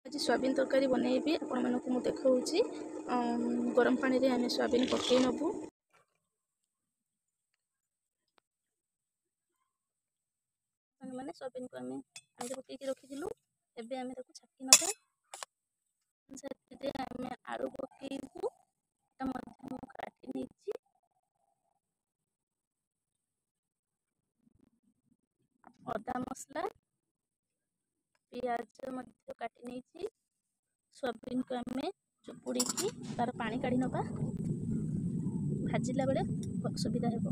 आज सोयाबीन तरकारी बनैबी आपण मानक मु देखाऊँगी। गरम पानी रे आमे सोयाबीन पकई नबू। मैंने सोयाबीन को आम पकईकी रखिलु। एबे आमे ताको छाकी नबा। आमे आलू पकईबू। काटी नेछि अदा मसला पियाज मध्य काटी नेछि। सोयाबीन को आमे चुपुड़ी की तार पानी काढ़ी नबा। भाजिला बेले सुविधा हेबो।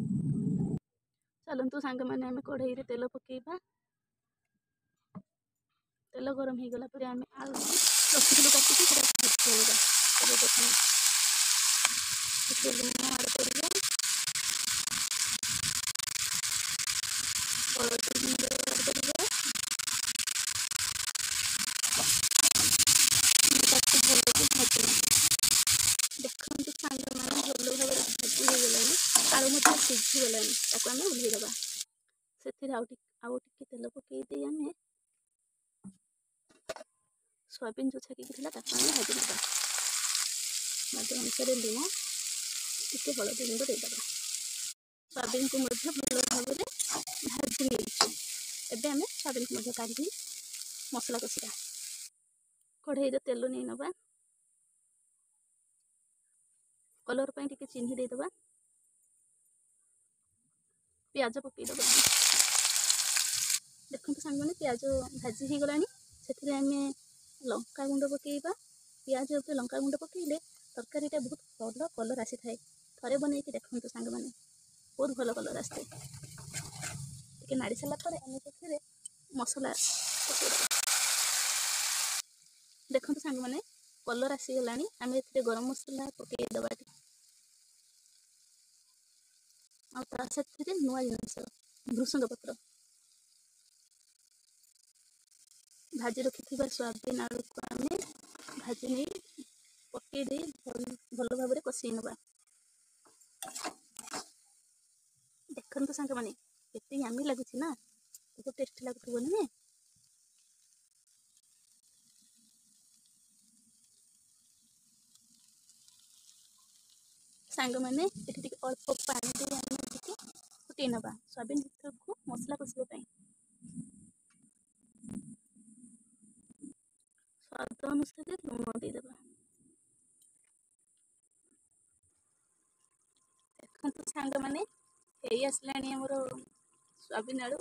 चलतु सांग मैंने आमे कढ़ाई रे तेल पकईबा। तेल गरम हो गला आमे आलू रखिलु काटिकी भाजिबा। देखते सांग मैंने भल भाव भाजी हो गला। आलू मत सीझी गला ताको आमे उल्हेई दबा। से आउ टिके तेल पकई आमे सोयाबीन जो छाकी भाजी ना स्वाद अनुसार लुण टिके हलदी गुंड देदेबा। सोयाबीन को भल भाव भाजी एबे आमे सोयाबीन को काढ़ी मसला कषिबा। कढ़ाई रे तेल नहीं नबा। कलर पाई टिके चिन्ह देदेबा। प्याज पकई दबा। देखते सांग मैंने प्याज भाजी हो गलानी। से आमे लंका गुंड पकईबा। पियाज उपर लंका गुंड पकईले तरकारीटा बहुत भल कलर आसी थाए। थरे बनईकी देखते सांग मैंने बहुत भल कलर आसते। टिके नाड़ी सारा पर आमे से मसला देखते सांग मैंने कलर आसी गलानी। आमे एथिरे गरम मसला पकई दबा। आ साथी नुआ जिनस भृसंग पत्र भाजी रखि सोयाबीन आलू को आमे भाजी नहीं पकई दे भल भाव में कषि नबा। देखते सांग मैंने केते यामी लगुच ना तो टेस्ट लगुव नुहे। सांग मैंने अल्प पानी दे फुटई नबा सोयाबीन भर को मसला कषिबा। स्वाद अनुसार लुण देदेबा। देखते सांग मैंने आसला सोयाबीन आलू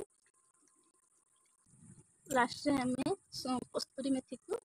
लास्ट आमे कस्तूरी मेथी को